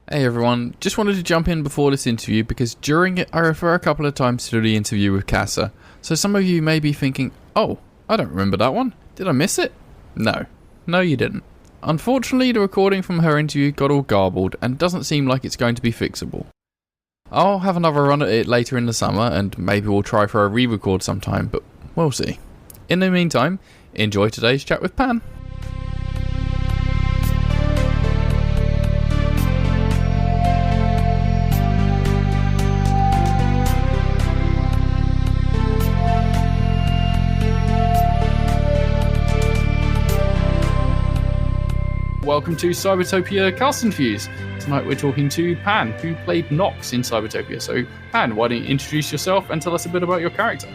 Hey everyone, just wanted to jump in before this interview because during it I refer a couple of times to the interview with Casa. So some of you may be thinking, oh, I don't remember that one. Did I miss it? No you didn't. Unfortunately, the recording from her interview got all garbled and doesn't seem like it's going to be fixable. I'll have another run at it later in the summer and maybe we'll try for a re-record sometime, but we'll see. In the meantime, enjoy today's chat with Pan. Welcome to Cybertopia Cast Interviews. Tonight we're talking to Pan, who played Nox in Cybertopia. So, Pan, why don't you introduce yourself and tell us a bit about your character?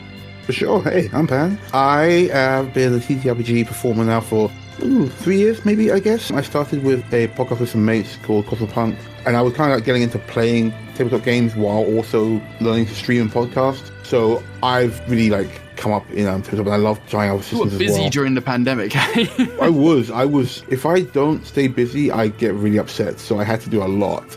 For sure. Hey, I'm Pan. I have been a TTRPG performer now for 3 years, maybe, I guess. I started with a podcast with some mates called Cosmopunk, and I was kind of like getting into playing tabletop games while also learning to stream and podcast. So I've really come up in tabletop, and I love trying out systems as well. You were busy during the pandemic. I was. If I don't stay busy, I get really upset. So I had to do a lot.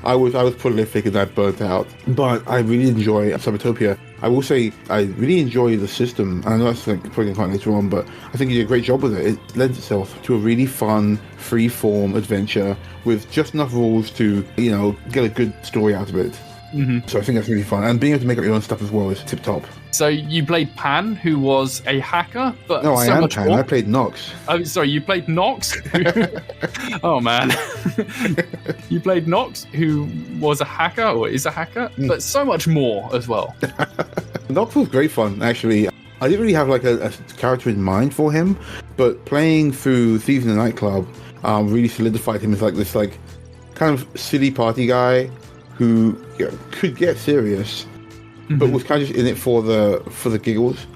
I was prolific and I burnt out. But I really enjoy Cybertopia. I will say I really enjoy the system. And I know that's probably quite later on, but I think you did a great job with it. It lends itself to a really fun, free-form adventure with just enough rules to, get a good story out of it. Mm-hmm. So I think that's really fun. And being able to make up your own stuff as well is tip-top. So you played Pan, who was a hacker, but no, I am Pan. More. I played Nox. Oh, sorry, you played Nox? Oh, man. You played Nox, who was a hacker, or is a hacker, but so much more as well. Nox was great fun, actually. I didn't really have a character in mind for him, but playing through Thieves in the Nightclub really solidified him as this kind of silly party guy who could get serious, but was kind of just in it for the giggles.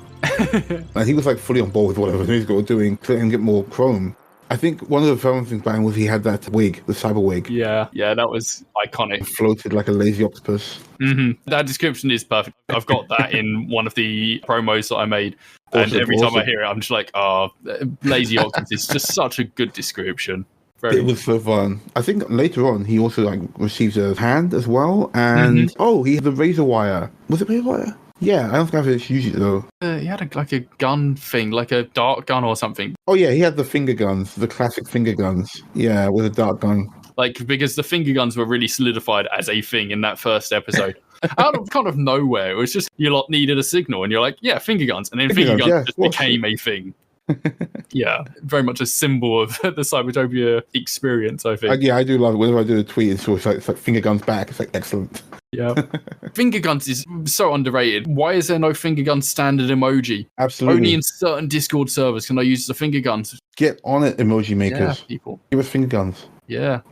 And he was fully on board with whatever he was doing to let him get more chrome. I think one of the fun things about him was he had that wig, the cyber wig. Yeah, that was iconic. It floated like a lazy octopus. Mm-hmm. That description is perfect. I've got that in one of the promos that I made. And every time I hear it, I'm just like, lazy octopus is just such a good description. It was so fun. I think later on he also receives a hand as well, and he had the razor wire. Was it razor wire? Yeah, I don't think I've ever used it though. He had a gun thing, like a dart gun or something. Oh yeah, he had the finger guns, the classic finger guns. Yeah, with a dart gun. Because the finger guns were really solidified as a thing in that first episode. Out of kind of nowhere, it was just you lot needed a signal, and you're like, yeah, finger guns, and then finger guns just became a thing. Yeah, very much a symbol of the Cybertopia experience, I think. I do love it. Whenever I do a tweet, it's always like finger guns back. It's excellent. Yeah. Finger guns is so underrated. Why is there no finger gun standard emoji? Absolutely. Only in certain Discord servers can I use the finger guns. Get on it, emoji makers. Yeah, people. Give us finger guns. Yeah.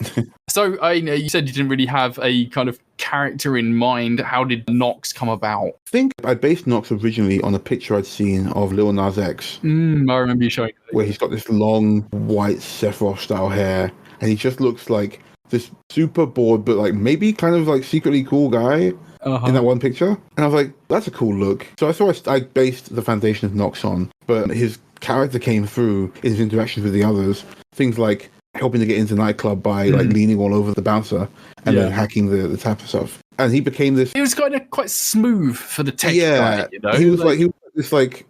So, you said you didn't really have a kind of character in mind. How did Nox come about? I think I based Nox originally on a picture I'd seen of Lil Nas X. I remember you showing it. Where he's got this long, white Sephiroth-style hair, and he just looks like this super bored, but maybe kind of secretly cool guy in that one picture. And I was like, that's a cool look. So I thought I based the foundation of Nox on, but his character came through in his interactions with the others. Things like helping to get into Nightclub by leaning all over the bouncer and then hacking the tap and stuff. And he became this. He was kind of quite smooth for the tech guy. He was he was this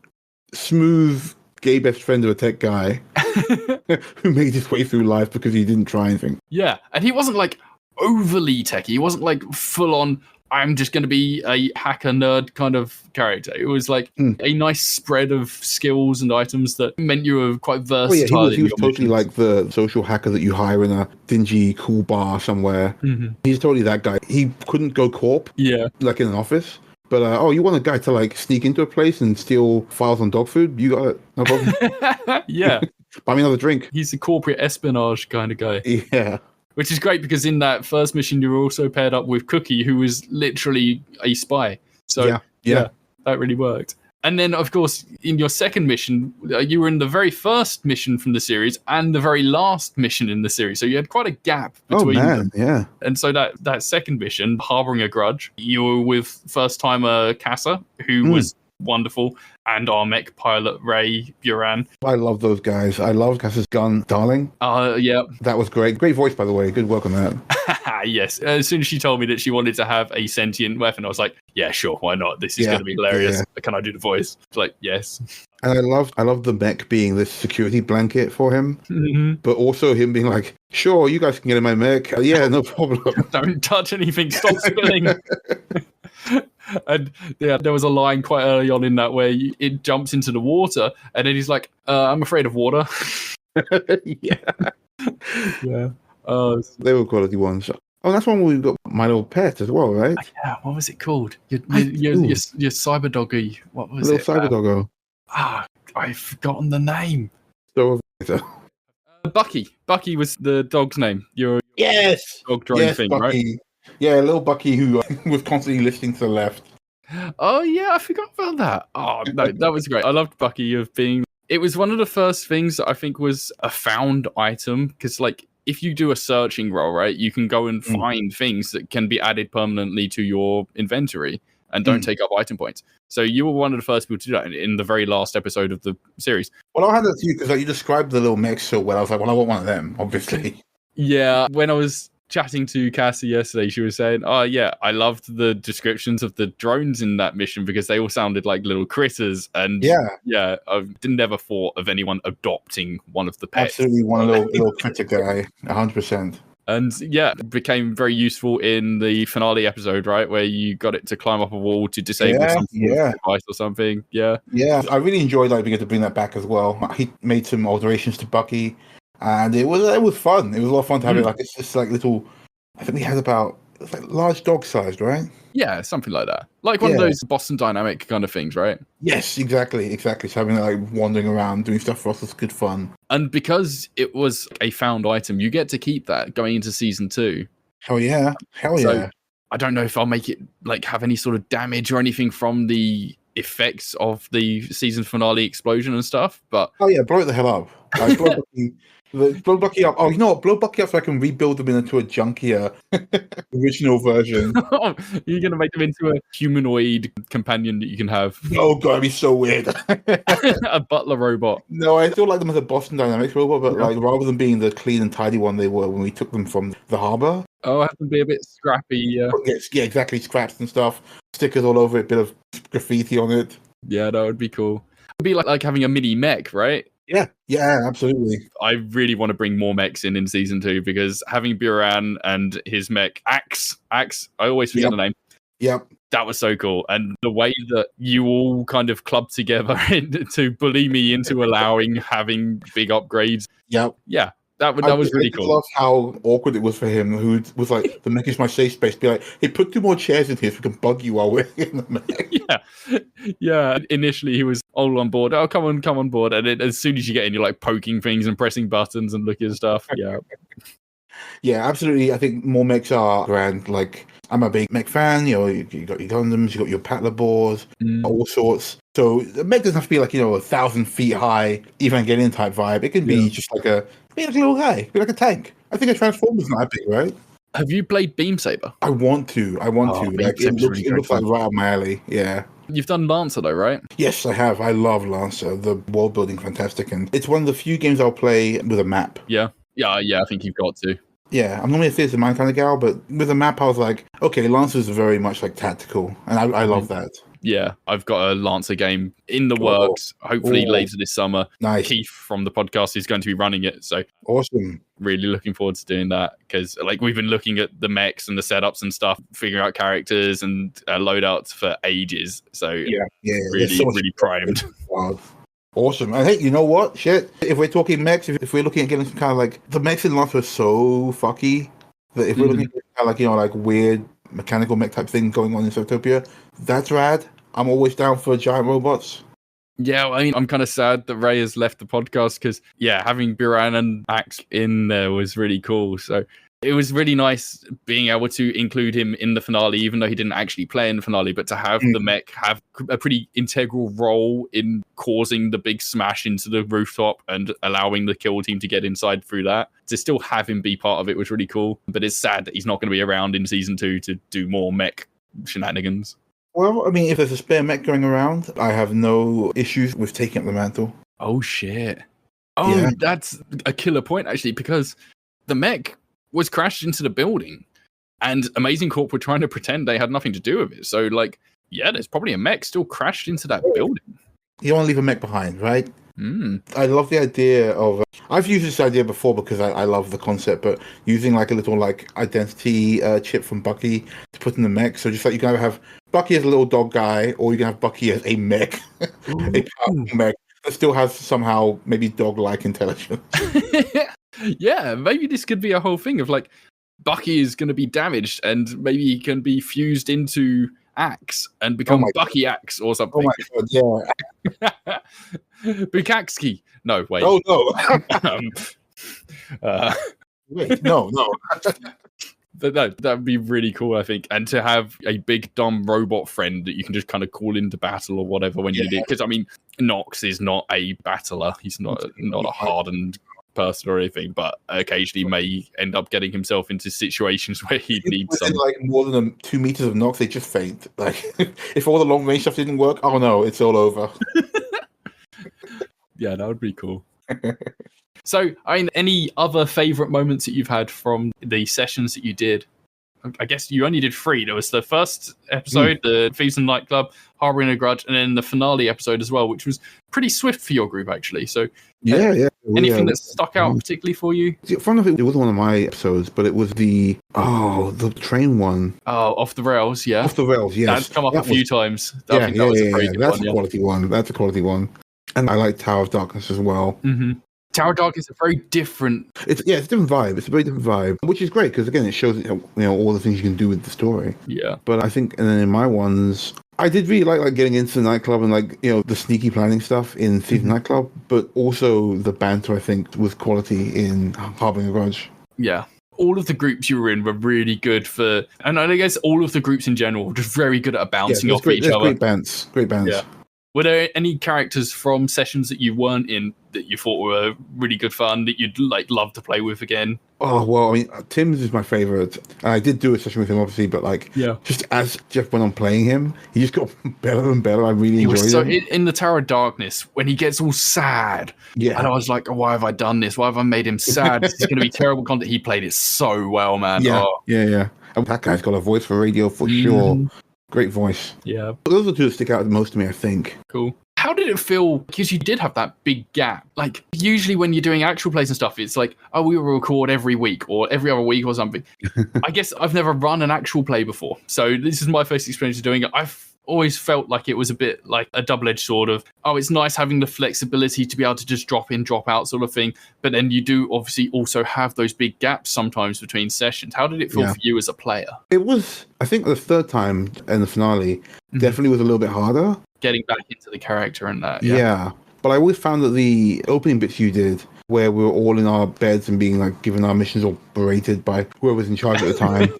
smooth gay best friend of a tech guy who made his way through life because he didn't try anything. Yeah, and he wasn't overly techy. He wasn't full on, I'm just going to be a hacker nerd kind of character. It was a nice spread of skills and items that meant you were quite versatile. Oh, yeah, he was totally like the social hacker that you hire in a dingy, cool bar somewhere. Mm-hmm. He's totally that guy. He couldn't go corp, in an office. But, you want a guy to sneak into a place and steal files on dog food? You got it. No problem. Yeah. Buy me another drink. He's a corporate espionage kind of guy. Yeah. Which is great because in that first mission, you were also paired up with Cookie, who was literally a spy. So, yeah, that really worked. And then, of course, in your second mission, you were in the very first mission from the series and the very last mission in the series. So you had quite a gap between them. Yeah. And so that second mission, Harbouring a Grudge, you were with first-timer Casa, who was wonderful. And our mech pilot, Ray Buran. I love those guys. I love Cass's gun, Darling. Yeah. That was great. Great voice, by the way. Good work on that. Yes. As soon as she told me that she wanted to have a sentient weapon, I was like, yeah, sure, why not? This is going to be hilarious. Yeah. Can I do the voice? It's like, yes. And I love the mech being this security blanket for him, but also him being like, sure, you guys can get in my mech. Yeah, no problem. Don't touch anything. Stop spilling. And yeah, there was a line quite early on in that where it jumps into the water, and then he's like, I'm afraid of water. Yeah. Yeah. They were quality ones. Oh, that's one where we've got My Little Pet as well, right? Yeah, what was it called? Your cyber doggy. What was it? Little cyber doggo. I've forgotten the name. So, Bucky. Bucky was the dog's name. Your dog drone thing, Bucky. right? Yeah, little Bucky who was constantly lifting to the left. Oh yeah, I forgot about that. Oh no, that was great. I loved Bucky of being. It was one of the first things that I think was a found item, because like if you do a searching role, right, you can go and find things that can be added permanently to your inventory and don't take up item points. So you were one of the first people to do that in the very last episode of the series. Well, I had that to you because like, you described the little mechs so well. I was like, well, I want one of them, obviously. Yeah, when I was chatting to Cassie yesterday, she was saying, oh yeah, I loved the descriptions of the drones in that mission because they all sounded like little critters. And yeah, I didn't ever thought of anyone adopting one of the pets. Absolutely, one little critter guy, 100%. And yeah, it became very useful in the finale episode, right, where you got it to climb up a wall to disable some device or something. Yeah, I really enjoyed like being able to bring that back as well. He made some alterations to Bucky. And it was fun. It was a lot of fun to have it. Like it's just like little. I think we had about like large dog sized, right? Yeah, something like that. Like one of those Boston Dynamic kind of things, right? Yes, exactly. So having it like wandering around doing stuff for us was good fun. And because it was a found item, you get to keep that going into season 2. Hell yeah! I don't know if I'll make it like have any sort of damage or anything from the effects of the season finale explosion and stuff, but blow it the hell up. Like, blow Bucky up. Oh, you know what? Blow Bucky up so I can rebuild them into a junkier original version. You're going to make them into a humanoid companion that you can have. Oh, God, it'd be so weird. A butler robot. No, I still like them as a Boston Dynamics robot, but like rather than being the clean and tidy one they were when we took them from the harbor. Oh, I have to be a bit scrappy. Yeah, exactly. Scraps and stuff. Stickers all over it, bit of graffiti on it. Yeah, that would be cool. It'd be like having a mini mech, right? Yeah, absolutely. I really want to bring more mechs in season 2 because having Buran and his mech Axe, I always forget the name. Yep. That was so cool. And the way that you all kind of clubbed together to bully me into allowing having big upgrades. Yep. Yeah. That was really cool. I love how awkward it was for him, who was like, the mech is my safe space. Be like, hey, put 2 more chairs in here so we can bug you while we're in the mech. Yeah. Initially, he was all on board. Oh, come on board. And as soon as you get in, you're like poking things and pressing buttons and looking at stuff. Yeah. Yeah, absolutely. I think more mechs are grand. Like, I'm a big mech fan. You know, you got your Gundams, you got your Patlabors, all sorts. So the mech doesn't have to be like, 1,000 feet high, Evangelion type vibe. It can be just like a little guy, be like a tank. I think a Transformer's not that big, right? Have you played Beam Saber? I want to. Like, it looks like right up my alley. Yeah. You've done Lancer though, right? Yes, I have. I love Lancer. The world building, fantastic, and it's one of the few games I'll play with a map. Yeah. I think you've got to. Yeah, I'm normally a theatre mind kind of gal, but with a map, I was like, okay, Lancer's very much like tactical, and I love that. Yeah, I've got a Lancer game in the works, hopefully later this summer. Nice. Keith from the podcast is going to be running it, so awesome. Really looking forward to doing that, because like we've been looking at the mechs and the setups and stuff, figuring out characters and loadouts for ages, so really primed. Wow. Awesome. And hey, you know what? Shit. If we're talking mechs, if we're looking at getting some kind of like, the mechs in Lancer are so fucky that if we're looking at kind of like, like weird mechanical mech type thing going on in Cybertopia, that's rad. I'm always down for giant robots. Yeah, I mean, I'm kind of sad that Ray has left the podcast because, having Buran and Axe in there was really cool. So it was really nice being able to include him in the finale, even though he didn't actually play in the finale, but to have the mech have a pretty integral role in causing the big smash into the rooftop and allowing the kill team to get inside through that. To still have him be part of it was really cool. But it's sad that he's not going to be around in season 2 to do more mech shenanigans. Well, I mean, if there's a spare mech going around, I have no issues with taking up the mantle. Oh shit! Oh, Yeah. that's a killer point actually, because the mech was crashed into the building, and Amazing Corp were trying to pretend they had nothing to do with it. So, like, yeah, there's probably a mech still crashed into that building. You don't want to leave a mech behind, right? Mm. I love the idea of. I've used this idea before because I love the concept, but using like a little like identity chip from Bucky to put in the mech. So just like you can either have Bucky as a little dog guy, or you can have Bucky as a mech, a powerful mech that still has somehow maybe dog-like intelligence. Yeah, maybe this could be a whole thing of like Bucky is going to be damaged, and maybe he can be fused into Axe and become Bucky Axe or something. Oh my god, yeah. Bukaxki. No, wait. Oh no. Wait, no. That would be really cool, I think. And to have a big dumb robot friend that you can just kind of call into battle or whatever when you need. Because I mean, Nox is not a battler. He's not a hardened person or anything, but occasionally may end up getting himself into situations where he needs some. Like more than 2 meters of Nox, they just faint. Like if all the long range stuff didn't work, oh no, it's all over. Yeah, that would be cool. So, I mean, any other favorite moments that you've had from the sessions that you did? I guess you only did 3. There was the first episode, the Thieves and Nightclub, Harbouring a Grudge, and then the finale episode as well, which was pretty swift for your group, actually. So, yeah. Anything that stuck out particularly for you? Fun of it wasn't one of my episodes, but it was the train one. Oh, Off the Rails, yeah. Off the Rails, yes. That's come up a few times. That's a quality one. That's a quality one. And I like Tower of Darkness as well. Mm-hmm. Tower of Darkness is a very different. It's a different vibe. It's a very different vibe, which is great because again, it shows all the things you can do with the story. Yeah. But I think, and then in my ones, I did really like getting into the nightclub and like the sneaky planning stuff in Thieves Nightclub, but also the banter I think was quality in Harbouring a Grudge. Yeah. All of the groups you were in were really good for, and I guess all of the groups in general were just very good at bouncing off each other. Great bands. Yeah. Were there any characters from sessions that you weren't in that you thought were really good fun that you'd like love to play with again? Oh well, I mean, Tim's is my favorite. I did do a session with him, obviously, but just as Jeff went on playing him, he just got better and better. I really enjoyed him. In the Tower of Darkness, when he gets all sad, and I was like, oh, why have I done this? Why have I made him sad? This is going to be terrible content. He played it so well, man. Yeah. And that guy's got a voice for radio for sure. Great voice. Yeah. But those are two that stick out the most to me, I think. Cool. How did it feel? Because you did have that big gap. Like, usually when you're doing actual plays and stuff, it's like, oh, we will record every week or every other week or something. I guess I've never run an actual play before. So this is my first experience of doing it. I've always felt like it was a bit like a double-edged sword of, oh, it's nice having the flexibility to be able to just drop in, drop out sort of thing. But then you do obviously also have those big gaps sometimes between sessions. How did it feel for you as a player? It was, I think the third time in the finale definitely was a little bit harder. Getting back into the character and that. Yeah. But I always found that the opening bits you did, where we were all in our beds and being like given our missions or berated by whoever's in charge at the time.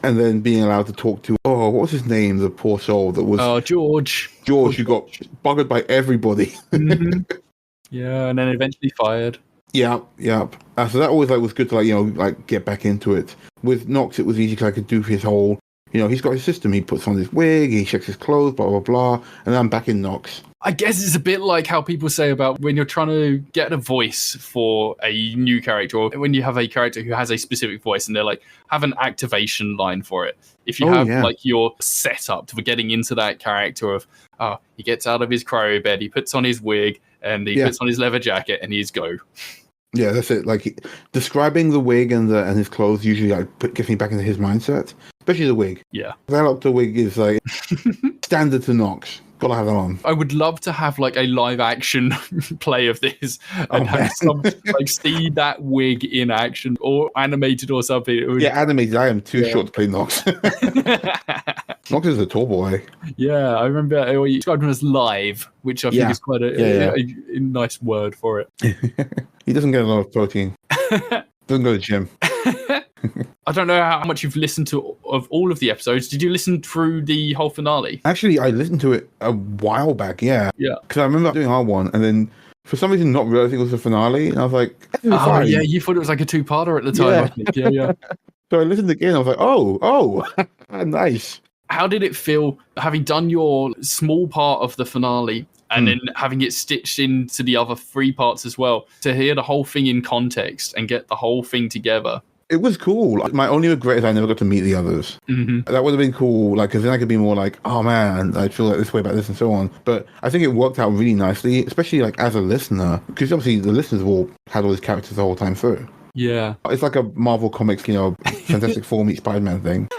And then being allowed to talk to, what was his name? The poor soul that was... George. George, who got buggered by everybody. Yeah, and then eventually fired. Yeah. So that always was good to get back into it. With Nox, it was easy because I could do his whole... he's got his system. He puts on his wig, he checks his clothes, blah, blah, blah. And then I'm back in Nox. I guess it's a bit like how people say about when you're trying to get a voice for a new character, or when you have a character who has a specific voice and they're like, have an activation line for it. If you have your setup for getting into that character of, he gets out of his cryo bed, he puts on his wig and he puts on his leather jacket and he's go. Yeah, that's it. Like describing the wig and his clothes usually gets me back into his mindset, especially the wig. Yeah, that up the wig is like standard to Nox. Gotta have that on. I would love to have like a live action play of this and have some see that wig in action or animated or something. Animated. I am too short to play Nox. Nox is a tall boy. Yeah, I remember you described him as live, which I think is quite a nice word for it. He doesn't get a lot of protein. Doesn't go to the gym. I don't know how much you've listened to of all of the episodes. Did you listen through the whole finale? Actually, I listened to it a while back, yeah. Because I remember doing our one, and then for some reason not realizing it was the finale, and I was like, fine. Yeah, you thought it was like a two-parter at the time, I think. Yeah. So I listened again, I was like, oh, nice. how did it feel having done your small part of the finale and then having it stitched into the other 3 parts as well, to hear the whole thing in context and get the whole thing together? It was cool. My only regret is I never got to meet the others. That would have been cool, like, because then I could be more like, oh man, I feel like this way about this and so on. But I think it worked out really nicely, especially like as a listener, because obviously the listeners have all had all these characters the whole time through. Yeah. It's like a Marvel Comics, you know, Fantastic Four meets Spider-Man thing.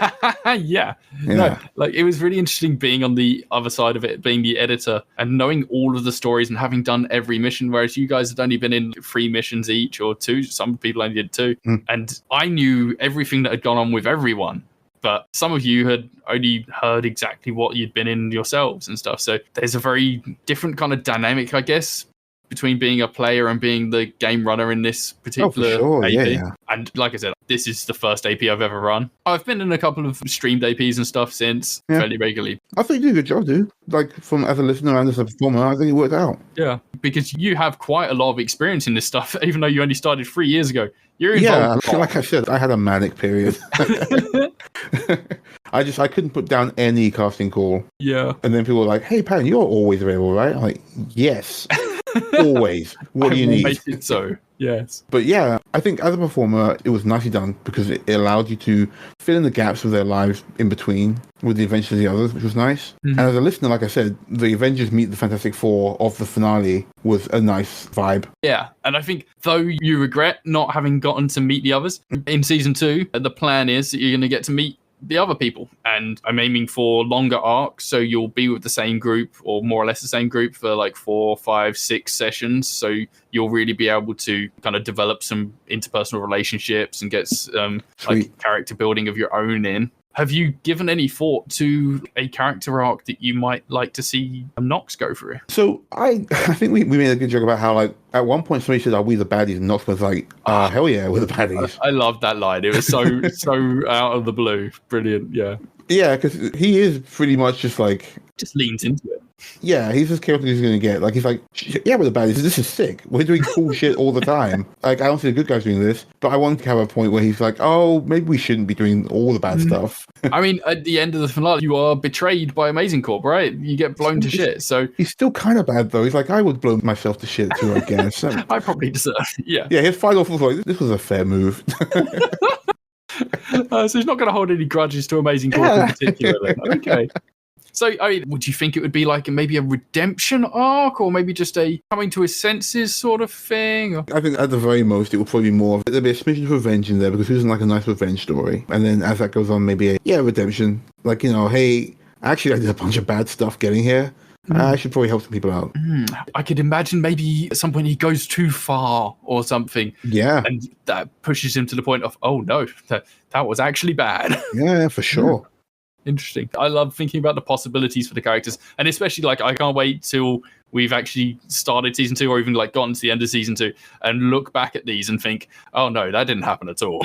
Yeah. No, like, it was really interesting being on the other side of it, being the editor and knowing all of the stories and having done every mission, whereas you guys had only been in 3 missions each or 2. Some people only did 2. And I knew everything that had gone on with everyone. But some of you had only heard exactly what you'd been in yourselves and stuff. So there's a very different kind of dynamic, I guess, between being a player and being the game runner in this particular AP. Yeah. And like I said, this is the first AP I've ever run. I've been in a couple of streamed APs and stuff since, fairly regularly. I think you did a good job, dude. Like, from as a listener and as a performer, I think it worked out. Yeah, because you have quite a lot of experience in this stuff, even though you only started 3 years ago. You're involved. Yeah, like I said, I had a manic period. I couldn't put down any casting call. Yeah. And then people were like, hey, Pan, you're always available, right? I'm like, yes. Always. What do you need? Make it so. Yes. But yeah, I think as a performer, it was nicely done because it allowed you to fill in the gaps of their lives in between with the adventures of the others, which was nice. And as a listener, like I said, the Avengers meet the Fantastic Four of the finale was a nice vibe. Yeah, and I think though you regret not having gotten to meet the others in season 2, the plan is that you're going to get to meet the other people, and I'm aiming for longer arcs, so you'll be with the same group or more or less the same group for like 4, 5, 6 sessions, so you'll really be able to kind of develop some interpersonal relationships and get like character building of your own in. Have you given any thought to a character arc that you might like to see Nox go through? So I think we made a good joke about how, like, at one point somebody said, are we the baddies? And Nox was like, hell yeah, we're the baddies. I loved that line. It was so out of the blue. Brilliant, yeah. Yeah, because he is pretty much just like... Just leans into it. Yeah, he's as chaotic as he's going to get. Like, he's like, yeah, we're the baddies. This is sick. We're doing cool shit all the time. Like, I don't see the good guys doing this, but I want to have a point where he's like, oh, maybe we shouldn't be doing all the bad stuff. I mean, at the end of the finale, you are betrayed by Amazing Corp, right? You get blown to shit, so... He's still kind of bad, though. He's like, I would blow myself to shit, too, I guess. I probably deserve it, yeah. Yeah, his final thought was like, this was a fair move. So he's not going to hold any grudges to Amazing Corp in particular, then. Okay. So, I mean, would you think it would be like maybe a redemption arc or maybe just a coming to his senses sort of thing? Or... I think at the very most, it will probably be more of, there'll be a smidgen of revenge in there because he doesn't like a nice revenge story. And then as that goes on, maybe redemption. Like, you know, hey, actually I did a bunch of bad stuff getting here. I should probably help some people out. I could imagine maybe at some point he goes too far or something. Yeah. And that pushes him to the point of, oh no, that was actually bad. Yeah, for sure. Interesting. I love thinking about the possibilities for the characters, and especially like I can't wait till we've actually started season 2 or even like gotten to the end of season 2 and look back at these and think, oh no, that didn't happen at all.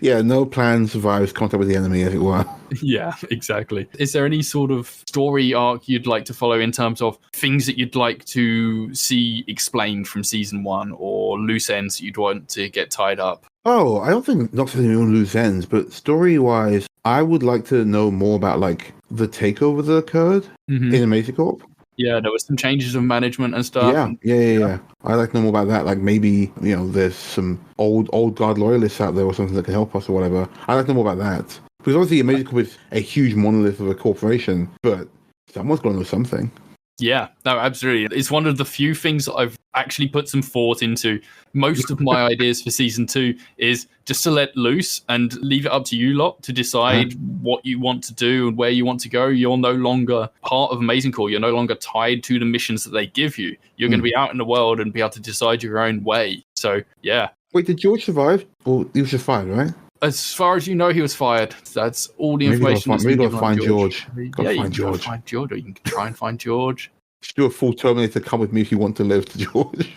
Yeah, no plan survives contact with the enemy, as it were. Yeah, exactly. Is there any sort of story arc you'd like to follow in terms of things that you'd like to see explained from season 1 or loose ends that you'd want to get tied up? Oh, I don't think Nox has any own loose ends, but story-wise, I would like to know more about like the takeover that occurred in Amazing Corp. Yeah, there was some changes of management and stuff. Yeah. I'd like to know more about that. Like maybe, you know, there's some old guard loyalists out there or something that can help us or whatever. I'd like to know more about that. Because obviously Amazing Corp is a huge monolith of a corporation, but someone's going to know something. Yeah, no, absolutely. It's one of the few things that I've actually put some thought into. Most of my ideas for season 2 is just to let loose and leave it up to you lot to decide what you want to do and where you want to go. You're no longer part of Amazing Corps. You're no longer tied to the missions that they give you. You're going to be out in the world and be able to decide your own way. So, yeah. Wait, did George survive? Or he was just fired, right? As far as you know, he was fired. That's all the information. Maybe gotta find George. Yeah, you can find George, or you can try and find George. Just do a full Terminator, come with me if you want to live, to George.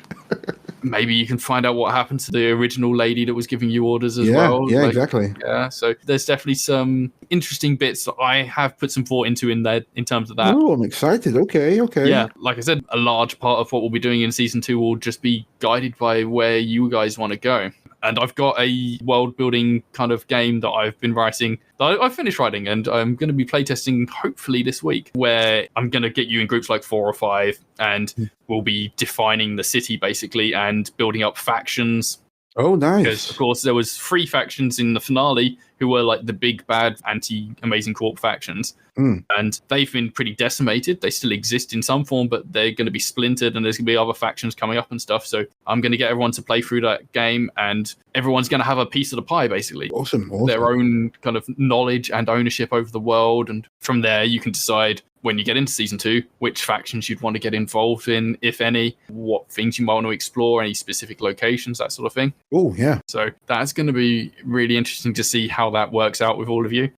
Maybe you can find out what happened to the original lady that was giving you orders as well. Yeah, exactly. Yeah, so there's definitely some interesting bits that I have put some thought into in there in terms of that. Oh, I'm excited. Okay. Yeah, like I said, a large part of what we'll be doing in season 2 will just be guided by where you guys want to go. And I've got a world building kind of game that I've been writing, that I finished writing, and I'm going to be playtesting hopefully this week, where I'm going to get you in groups like 4 or 5, and we'll be defining the city basically and building up factions. Oh, nice. Because, of course, there was 3 factions in the finale who were like the big bad anti-Amazing Corp factions. And they've been pretty decimated. They still exist in some form, but they're going to be splintered, and there's going to be other factions coming up and stuff. So I'm going to get everyone to play through that game, and everyone's going to have a piece of the pie, basically. Awesome. Their own kind of knowledge and ownership over the world. And from there, you can decide when you get into season 2, which factions you'd want to get involved in, if any, what things you might want to explore, any specific locations, that sort of thing. Oh, yeah. So that's going to be really interesting to see how that works out with all of you.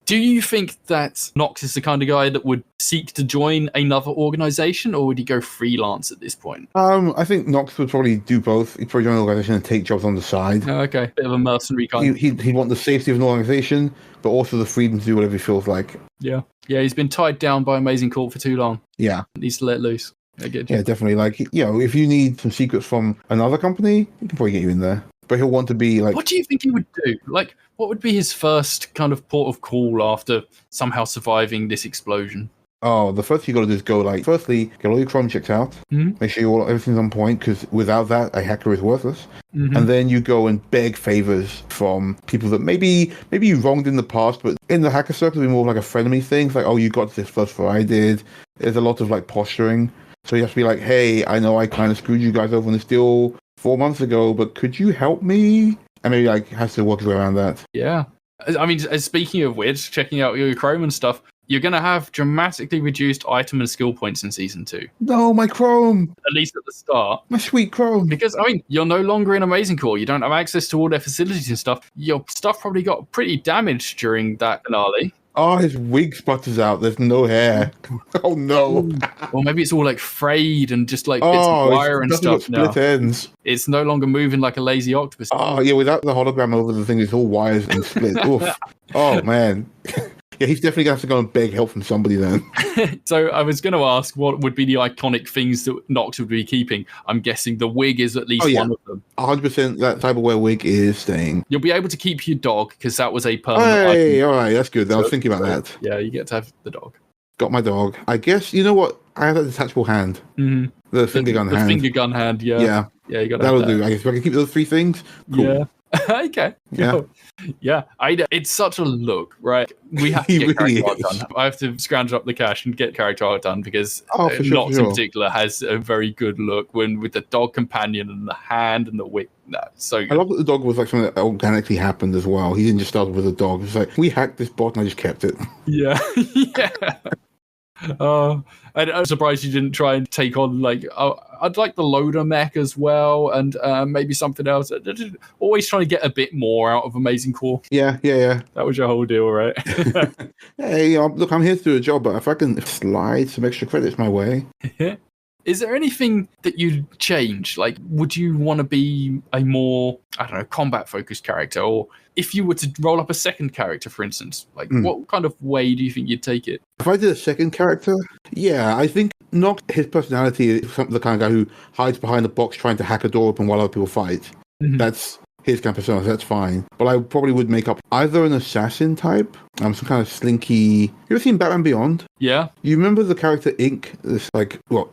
Do you think that Nox is the kind of guy that would seek to join another organization, or would he go freelance at this point? I think Nox would probably do both. He'd probably join an organization and take jobs on the side. Oh, okay. Bit of a mercenary kind. He'd want the safety of an organization, but also the freedom to do whatever he feels like. Yeah. Yeah, he's been tied down by Amazing Corp for too long. Yeah. He needs to let loose. I get you. Yeah, definitely. Like, if you need some secrets from another company, he can probably get you in there. But he'll want to be like... What do you think he would do? Like, what would be his first kind of port of call after somehow surviving this explosion? Oh, the first thing you got to do is go, like, firstly, get all your Chrome checked out. Make sure everything's on point, because without that, a hacker is worthless. And then you go and beg favors from people that maybe you wronged in the past, but in the hacker circle, it'll be more like a frenemy thing. It's like, oh, you got this first before I did. There's a lot of, like, posturing. So you have to be like, hey, I know I kind of screwed you guys over on this deal 4 months ago, but could you help me? And maybe like has to work his way around that. Yeah. I mean, speaking of which, checking out your Chrome and stuff, you're going to have dramatically reduced item and skill points in Season 2. No, my Chrome! At least at the start. My sweet Chrome! Because, I mean, you're no longer in Amazing Core. You don't have access to all their facilities and stuff. Your stuff probably got pretty damaged during that finale. Oh, his wig sputters out. There's no hair. Oh, no. Or maybe it's all like frayed and just like bits of wire and stuff now. Split ends. It's no longer moving like a lazy octopus. Oh, yeah, without the hologram over the thing, it's all wires and split. Oof. Oh, man. Yeah, he's definitely going to have to go and beg help from somebody then. So I was going to ask what would be the iconic things that Nox would be keeping. I'm guessing the wig is at least one of them. 100% that cyberware wig is staying. You'll be able to keep your dog because that was a permanent Hey, item. all right, that's good. I was thinking about that. Yeah, you get to have the dog. Got my dog. I guess, you know what? I have that detachable hand. The finger gun hand. The finger gun hand, yeah. Yeah, you got That'll do. I guess if I can keep those 3 things, cool. Yeah. Okay. Yeah. Yeah. It's such a look, right? We have to get character art done. I have to scrounge up the cash and get character art done because Nox in particular has a very good look with the dog companion and the hand and the wig. No, so good. I love that the dog was like something that organically happened as well. He didn't just start with a dog. It's like, we hacked this bot and I just kept it. Yeah. Yeah. I'm surprised you didn't try and take on I'd like the loader mech as well, and maybe something else. Always trying to get a bit more out of Amazing Core. Yeah. That was your whole deal, right? Hey, look, I'm here to do a job, but if I can slide some extra credits my way. Is there anything that you'd change? Like, would you want to be a more, combat-focused character? Or if you were to roll up a second character, for instance, what kind of way do you think you'd take it? If I did a second character, yeah, I think Nox, his personality is the kind of guy who hides behind a box trying to hack a door open while other people fight. That's his kind of personality, that's fine. But I probably would make up either an assassin type, some kind of slinky... You ever seen Batman Beyond? Yeah. You remember the character Ink? This,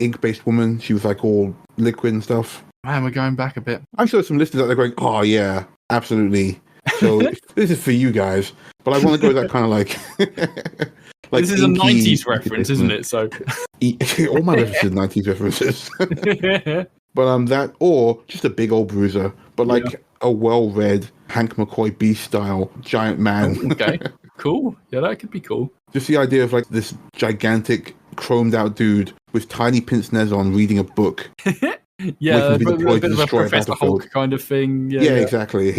ink-based woman? She was, all liquid and stuff. Man, we're going back a bit. I'm sure some listeners out there going, oh, yeah, absolutely. So this is for you guys. But I want to go that kind of this is inky, a 90s reference, isn't it? So all my references are 90s references. But that, or just a big old bruiser, but a well-read Hank McCoy Beast-style giant man. Okay, cool. Yeah, that could be cool. Just the idea of this gigantic chromed-out dude with tiny pince-nez on reading a book. Yeah, a bit of a Professor Hulk kind of thing. Yeah, exactly.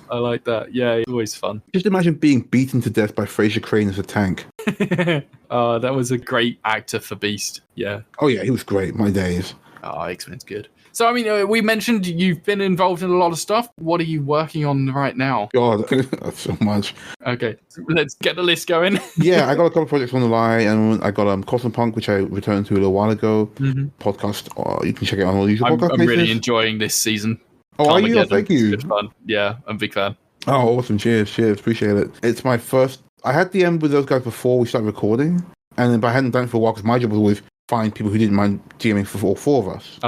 I like that. Yeah, it's always fun. Just imagine being beaten to death by Fraser Crane as a tank. That was a great actor for Beast. Yeah. Oh, yeah, he was great. My days. Oh, X-Men's good. So, I mean, we mentioned you've been involved in a lot of stuff. What are you working on right now? God, so much. Okay, so let's get the list going. Yeah, I got a couple of projects on the line, and I got Cosmopunk, which I returned to a little while ago. Podcast, you can check it on all the usual podcast I'm really enjoying this season. Oh, are you? Oh, thank It's you. good fun. Yeah, I'm a big fan. Oh, awesome. Cheers. Appreciate it. It's my first. I had DM with those guys before we started recording, but I hadn't done it for a while because my job was always find people who didn't mind GMing for all four of us.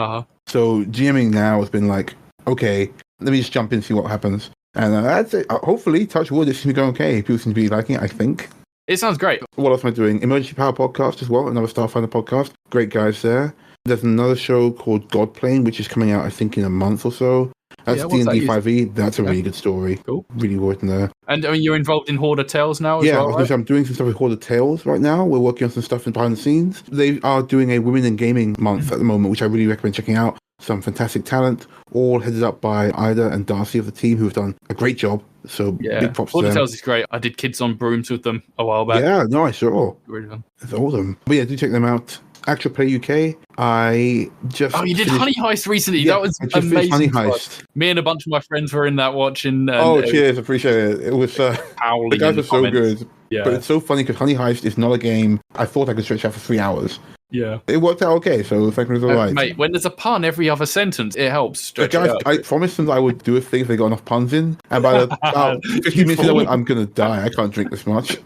So GMing now has been like, okay, let me just jump in and see what happens. And that's it. Hopefully, touch wood, it seems to be going okay. People seem to be liking it, I think. It sounds great. What else am I doing? Emergency Power Podcast as well, another Starfinder podcast. Great guys there. There's another show called God Plane, which is coming out, I think, in a month or so. That's D&D 5e. That's a really good story. Cool. Really working there. And I mean, you're involved in Hoarder Tales now as well, right? I'm doing some stuff with Hoarder Tales right now. We're working on some stuff behind the scenes. They are doing a Women in Gaming month at the moment, which I really recommend checking out. Some fantastic talent, all headed up by Ida and Darcy of the team, who have done a great job. So big props to them. Hoarder Tales is great. I did Kids on Brooms with them a while back. Yeah, no, I saw. Really fun. It's awesome. But yeah, do check them out. Actual Play UK. I just you did Honey Heist recently. Yeah, that was amazing. Honey Heist. Me and a bunch of my friends were in that watching. Cheers! Appreciate it. It was the guys were so good. Yeah, but it's so funny because Honey Heist is not a game I thought I could stretch out for 3 hours. Yeah, it worked out okay. So thank you for the right, mate. When there's a pun every other sentence, it helps stretch guys, it out. I promised them that I would do a thing if they got enough puns in, and by about 15 minutes, I went, "I'm gonna die. I can't drink this much."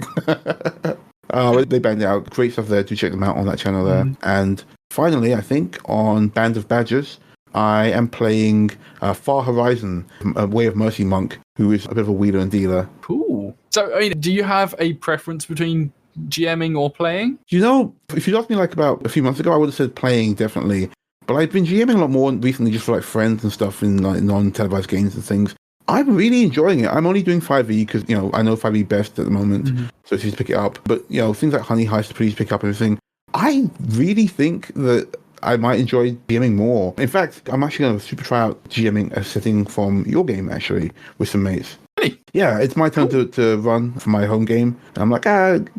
They banged it out. Great stuff there. Do check them out on that channel there. And finally, I think on Band of Badgers, I am playing Far Horizon, a Way of Mercy monk, who is a bit of a wheeler and dealer. Cool. So, I mean, do you have a preference between GMing or playing? You know, if you'd asked me like about a few months ago, I would have said playing definitely. But I've been GMing a lot more recently, just for like friends and stuff in like non-televised games and things. I'm really enjoying it. I'm only doing 5e because, I know 5e best at the moment, so it's easy to pick it up. But, things like Honey Heist, please pick up everything. I really think that I might enjoy GMing more. In fact, I'm actually going to super try out GMing a setting from your game, actually, with some mates. Really? Yeah, it's my turn to run for my home game. And I'm like,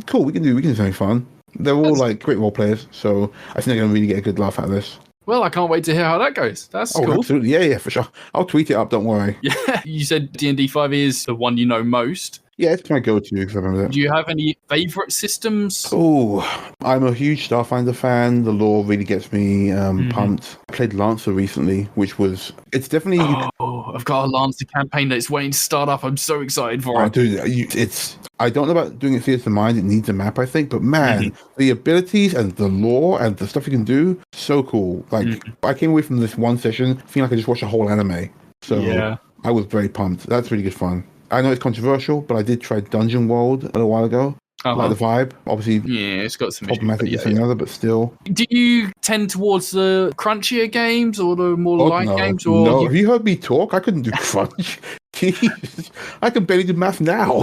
cool, we can do something fun. They're all like great role players, so I think they're going to really get a good laugh out of this. Well, I can't wait to hear how that goes. That's cool. Absolutely. Yeah, for sure. I'll tweet it up, don't worry. Yeah, you said D&D 5e is the one you know most. Yeah, it's my go-to because I remember that. Do you have any favourite systems? Oh, I'm a huge Starfinder fan. The lore really gets me pumped. I played Lancer recently, it's definitely... Oh, I've got a Lancer campaign that's waiting to start up. I'm so excited for it. Dude, I don't know about doing it theatre to mind. It needs a map, I think. But man, the abilities and the lore and the stuff you can do, so cool. Like, I came away from this one session feeling like I just watched a whole anime. So I was very pumped. That's really good fun. I know it's controversial, but I did try Dungeon World a little while ago. Like the vibe, obviously. Yeah, it's got some problematic this and the other, but still. Do you tend towards the crunchier games or the more light games? Or no, have you heard me talk? I couldn't do crunch. Jeez, I can barely do math now.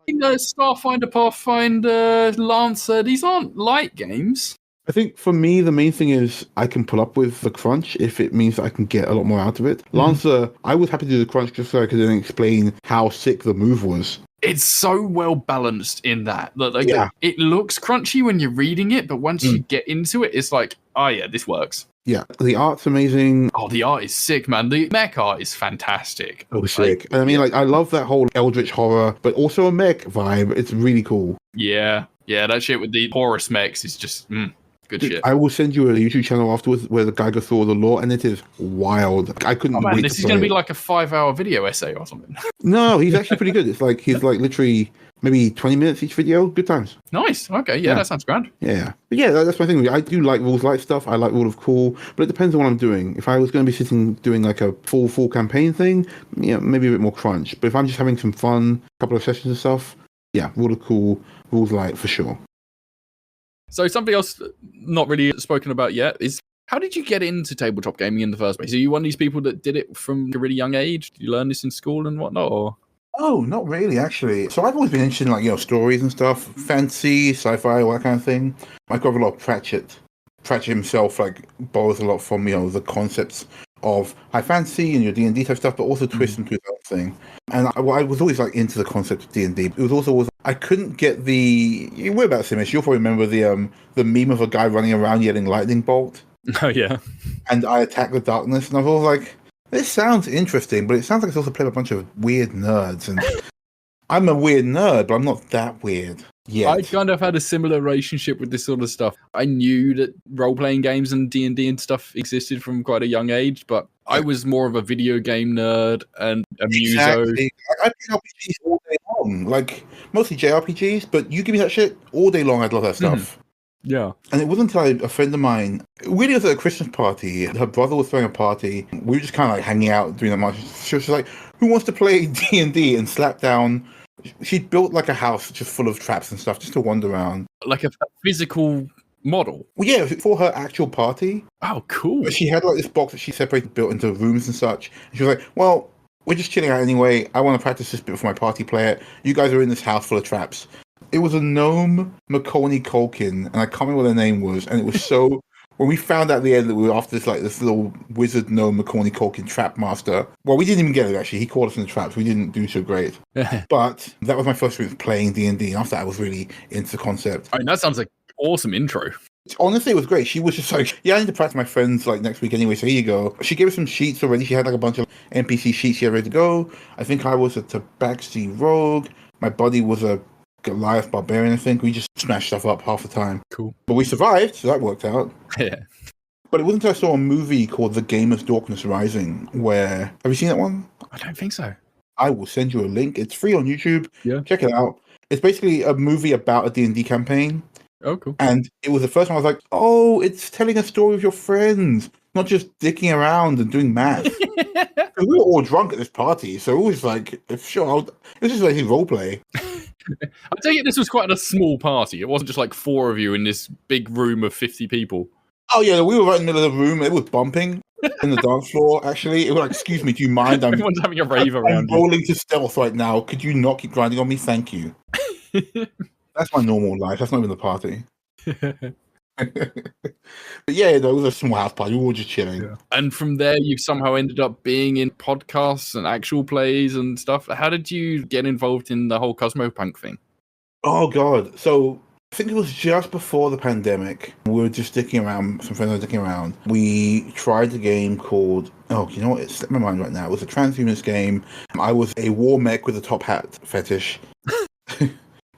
Starfinder, Pathfinder, Lancer, these aren't light games. I think for me, the main thing is I can pull up with the crunch if it means that I can get a lot more out of it. Lancer, I was happy to do the crunch just so I could then explain how sick the move was. It's so well balanced in that. It looks crunchy when you're reading it, but once you get into it, it's like, oh yeah, this works. Yeah, the art's amazing. Oh, the art is sick, man. The mech art is fantastic. Oh, sick. And I mean, I love that whole eldritch horror, but also a mech vibe. It's really cool. Yeah, that shit with the Horus mechs is just... good shit. I will send you a YouTube channel afterwards where the guy goes through all the lore, and it is wild. I couldn't wait. This is going to be like a 5-hour video essay or something. No, he's actually pretty good. It's like he's like literally maybe 20 minutes each video. Good times. Nice. Okay. Yeah, that sounds grand. Yeah. But yeah, that's my thing. I do like rules light stuff. I like Rule of Cool, but it depends on what I'm doing. If I was going to be sitting doing like a full campaign thing, maybe a bit more crunch. But if I'm just having some fun, couple of sessions and stuff, Rule of Cool, rules light for sure. So something else not really spoken about yet is how did you get into tabletop gaming in the first place? Are you one of these people that did it from a really young age? Did you learn this in school and whatnot? Or? Oh, not really, actually. So I've always been interested in stories and stuff, fantasy, sci-fi, all that kind of thing. I grew up a lot of Pratchett. Pratchett himself borrows a lot from the concepts of high fantasy and your D&D type stuff, but also twist into his own thing. And I was always into the concept of D&D. It was also I couldn't get we're about Simish. You'll probably remember the meme of a guy running around yelling lightning bolt. Oh yeah. And I attack the darkness, and I was all like, this sounds interesting, but it sounds like it's also played by a bunch of weird nerds. And I'm a weird nerd, but I'm not that weird. yet. I kind of had a similar relationship with this sort of stuff. I knew that role-playing games and D&D and stuff existed from quite a young age, but I was more of a video game nerd and a muso. Exactly. I play RPGs all day long, like mostly JRPGs, but you give me that shit all day long, I'd love that stuff. Yeah. And it wasn't until a friend of mine, really was at a Christmas party, her brother was throwing a party, we were just kind of like hanging out doing that much. She was like, who wants to play D&D? And slapped down, she'd built like a house just full of traps and stuff just to wander around. Like a physical model? Well, yeah, for her actual party. Oh, cool. But she had like this box that she separated, built into rooms and such. And she was like, well, we're just chilling out anyway. I want to practice this bit for my party, play it. You guys are in this house full of traps. It was a gnome Macaulay Culkin, and I can't remember what their name was. And it was so... when we found out at the end that we were after this little wizard gnome Macaulay Culkin trap master. Well, we didn't even get it, actually. He caught us in the traps. We didn't do so great. But that was my first experience playing D&D. And after that, I was really into the concept. I mean, that sounds like an awesome intro. Honestly, it was great. She was just like, yeah, I need to practice my friends like next week anyway, so here you go. She gave us some sheets already. She had like a bunch of NPC sheets she had ready to go. I think I was a Tabaxi rogue. My buddy was a Goliath barbarian, I think. We just smashed stuff up half the time. Cool. But we survived, so that worked out. Yeah. But it wasn't until I saw a movie called The Game of Darkness Rising, where... Have you seen that one? I don't think so. I will send you a link. It's free on YouTube. Yeah. Check it out. It's basically a movie about a D&D campaign. Oh, cool. And it was the first time I was like, oh, it's telling a story with your friends, not just dicking around and doing math. We were all drunk at this party, so it was like, sure, it was just like role play. I take it this was quite a small party. It wasn't just like 4 of you in this big room of 50 people. Oh, yeah, we were right in the middle of the room. It was bumping in the dance floor, actually. It was like, excuse me, do you mind? Everyone's having a rave around I'm rolling to stealth right now. Could you not keep grinding on me? Thank you. That's my normal life. That's not even the party. But yeah, no, it was a small house party. We were all just chilling. Yeah. And from there, you've somehow ended up being in podcasts and actual plays and stuff. How did you get involved in the whole Cosmopunk thing? Oh, God. So I think it was just before the pandemic. We were just sticking around. Some friends were sticking around. We tried a game called... Oh, you know what? It's slipped my mind right now. It was a transhumanist game. I was a war mech with a top hat fetish.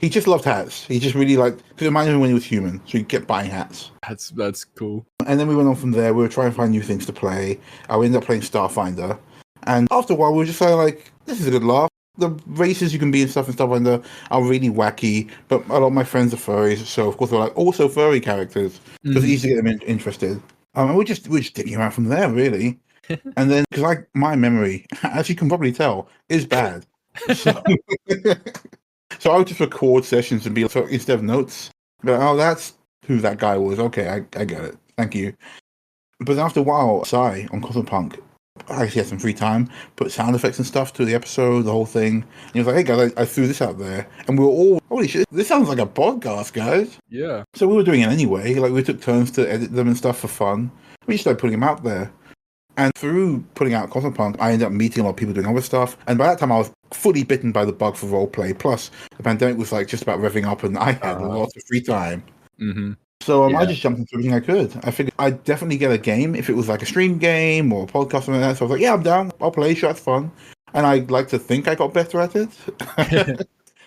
He just loved hats. He just really liked... Because it reminded him when he was human. So he kept buying hats. That's cool. And then we went on from there. We were trying to find new things to play. I ended up playing Starfinder. And after a while, we were just like, this is a good laugh. The races you can be and stuff in Starfinder are really wacky. But a lot of my friends are furries. So, of course, we're like, also furry characters. Because it's easy to get them interested. And we're just sticking around from there, really. And then, because my memory, as you can probably tell, is bad. So... So I would just record sessions and be like, instead of notes, be like, oh, that's who that guy was. Okay, I get it. Thank you. But after a while, Cy on Cosmopunk, I actually had some free time, put sound effects and stuff to the episode, the whole thing. And he was like, hey guys, I threw this out there. And we were all, holy shit, this sounds like a podcast, guys. Yeah. So we were doing it anyway. Like we took turns to edit them and stuff for fun. We just started putting them out there. And through putting out Cosmopunk, I ended up meeting a lot of people doing other stuff. And by that time, I was fully bitten by the bug for roleplay. Plus, the pandemic was like just about revving up, and I had lots of free time. Mm-hmm. So I just jumped into everything I could. I figured I'd definitely get a game if it was like a stream game or a podcast or something like that. So I was like, yeah, I'm down. I'll play. Sure, that's fun. And I'd like to think I got better at it.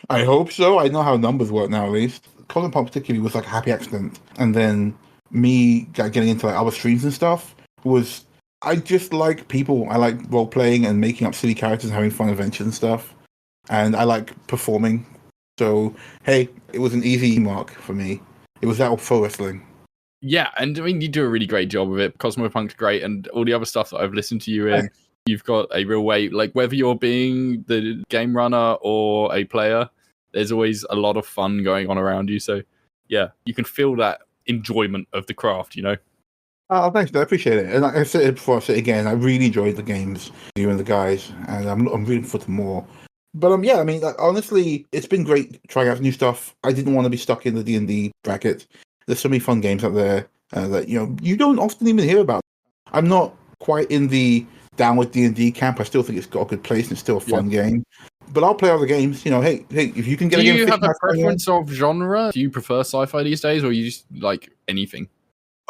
I hope so. I know how numbers work now, at least. Cosmopunk particularly was like a happy accident. And then me getting into like other streams and stuff was... I just like people. I like role-playing and making up silly characters and having fun adventures and stuff. And I like performing. So, hey, it was an easy mark for me. It was that or pro wrestling. Yeah, and I mean, you do a really great job of it. Cosmopunk's great, and all the other stuff that I've listened to you in, you've got a real way, like whether you're being the game runner or a player, there's always a lot of fun going on around you. So, yeah, you can feel that enjoyment of the craft, you know? Oh, thanks. I appreciate it. And like I said it before, I say it again, I really enjoyed the games, you and the guys, and I'm really looking forward to more. But yeah, I mean, like, honestly, it's been great trying out new stuff. I didn't want to be stuck in the D&D bracket. There's so many fun games out there that you don't often even hear about. I'm not quite in the down with D&D camp. I still think it's got a good place and it's still a fun game. But I'll play other games. Hey, if you can get a game. Do you have a preference of genre? Do you prefer sci-fi these days, or you just like anything?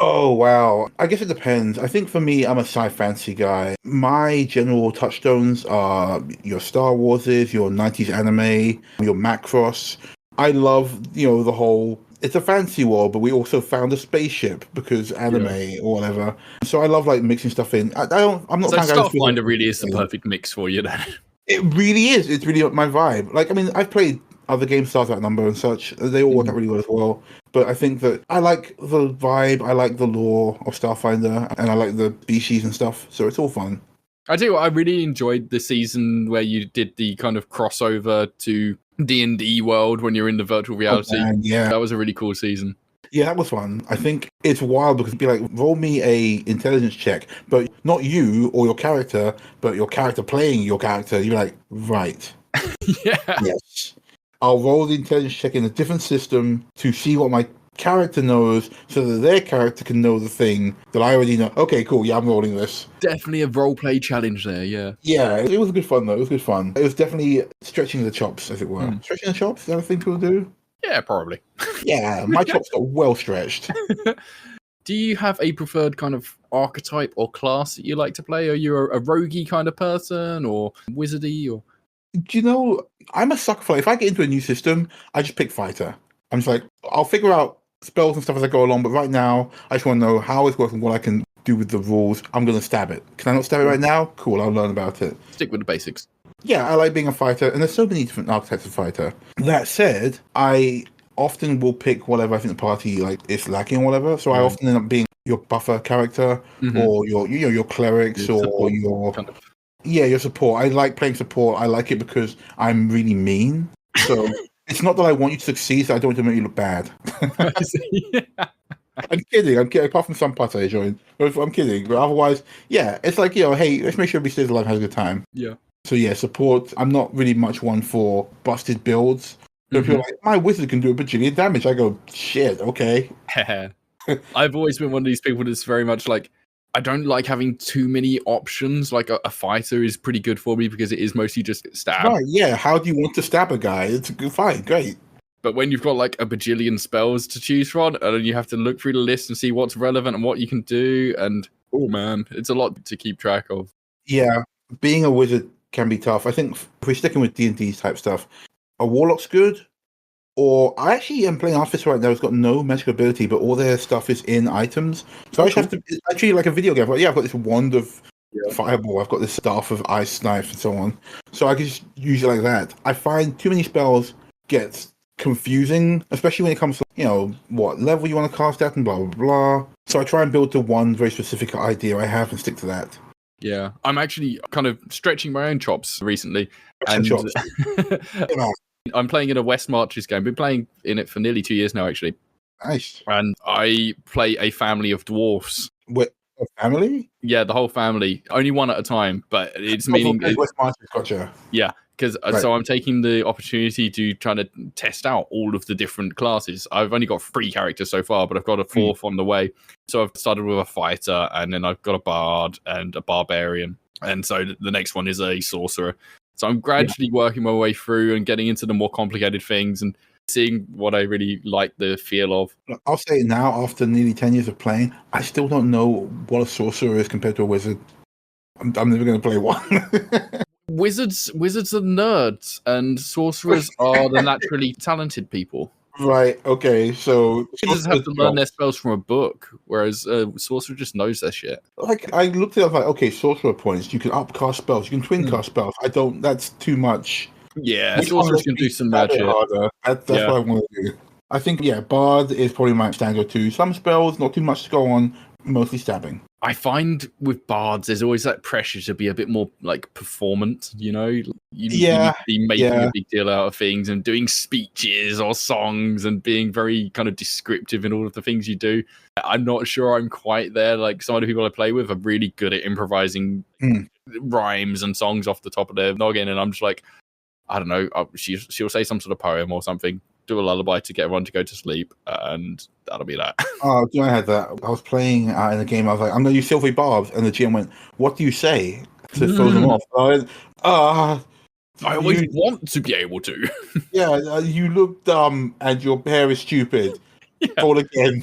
Oh, wow. I guess it depends. I think for me, I'm a sci-fancy guy. My general touchstones are your Star Warses, your 90s anime, your Macross, I love, the whole, it's a fantasy world, but we also found a spaceship because anime or whatever. So I love like mixing stuff in. I'm not So kind of guy Starfinder really is the perfect mix for you then. It really is. It's really my vibe. Like, I mean, I've played other games, Stars Out Number and such. They all work out really well as well. But I think that I like the vibe, I like the lore of Starfinder, and I like the species and stuff. So it's all fun. I do. I really enjoyed the season where you did the kind of crossover to D&D world when you're in the virtual reality. Oh, man, yeah. That was a really cool season. Yeah, that was fun. I think it's wild because it'd be like, roll me a intelligence check, but not you or your character, but your character playing your character. You're like, right. Yeah. Yes. I'll roll the intelligence check in a different system to see what my character knows so that their character can know the thing that I already know. Okay, cool. Yeah, I'm rolling this. Definitely a roleplay challenge there, yeah. Yeah, it was good fun, though. It was good fun. It was definitely stretching the chops, as it were. Stretching the chops? Is that a thing people do? Yeah, probably. Yeah, my chops got well stretched. Do you have a preferred kind of archetype or class that you like to play? Are you a roguey kind of person or wizardy? Or Do you know, I'm a sucker for, if I get into a new system, I just pick fighter. I'm just like, I'll figure out spells and stuff as I go along, but right now, I just want to know how it's working, what I can do with the rules. I'm going to stab it. Can I not stab it right now? Cool, I'll learn about it. Stick with the basics. Yeah, I like being a fighter, and there's so many different archetypes of fighter. That said, I often will pick whatever I think the party like is lacking or whatever. So I often end up being your buffer character or your clerics or your kind of... your support. I like playing support. I like it because I'm really mean. So it's not that I want you to succeed, so I don't want to make you look bad. I'm kidding. Apart from some parts I join, I'm kidding. But otherwise, yeah, it's like, hey, let's make sure everybody stays alive and has a good time. Yeah. So yeah, support. I'm not really much one for busted builds. So if you're like, my wizard can do a bajillion damage, I go, shit, okay. I've always been one of these people that's very much like, I don't like having too many options. Like a fighter is pretty good for me because it is mostly just stab. Right, yeah. How do you want to stab a guy? It's fine, great. But when you've got like a bajillion spells to choose from, and then you have to look through the list and see what's relevant and what you can do, and oh man, it's a lot to keep track of. Yeah, being a wizard can be tough. I think if we're sticking with D&D type stuff, a warlock's good. Or I actually am playing Artificer right now. It's got no magical ability, but all their stuff is in items. So I just have to. It's actually like a video game. But yeah, I've got this wand of fireball. I've got this staff of ice knife and so on. So I can just use it like that. I find too many spells gets confusing, especially when it comes to what level you want to cast at and blah blah blah. So I try and build to one very specific idea I have and stick to that. Yeah, I'm actually kind of stretching my own chops recently. Chops. I'm playing in a West Marches game. Been playing in it for nearly 2 years now, actually. Nice. And I play a family of dwarfs. What, a family? Yeah, the whole family. Only one at a time, but it's meaning... West Marches, gotcha. Yeah, because so I'm taking the opportunity to try to test out all of the different classes. I've only got 3 characters so far, but I've got a 4th on the way. So I've started with a fighter, and then I've got a bard and a barbarian. And so the next one is a sorcerer. So I'm gradually working my way through and getting into the more complicated things and seeing what I really like the feel of. I'll say it now, after nearly 10 years of playing, I still don't know what a sorcerer is compared to a wizard. I'm never going to play one. Wizards are nerds, and sorcerers are the naturally talented people. Right, okay, so... Wizards have to learn their spells from a book, whereas sorcerer just knows their shit. Like, I looked at it, like, okay, sorcerer points, you can upcast spells, you can twin cast spells. That's too much. Yeah, sorcerers can do some magic. That's what I want to do. I think, bard is probably my standard too. Some spells, not too much to go on, mostly stabbing. I find with bards, there's always that pressure to be a bit more like performant, you need to be making a big deal out of things and doing speeches or songs and being very kind of descriptive in all of the things you do. I'm not sure I'm quite there. Like some of the people I play with are really good at improvising rhymes and songs off the top of their noggin, and I'm just like, I don't know, she'll say some sort of poem or something, do a lullaby to get everyone to go to sleep, and that'll be that. Oh, I had that. I was playing in a game. I was like, I'm going to use silvery barbs, and the GM went, "What do you say?" To throw them off. I always want to be able to. You look dumb, and your hair is stupid. All again.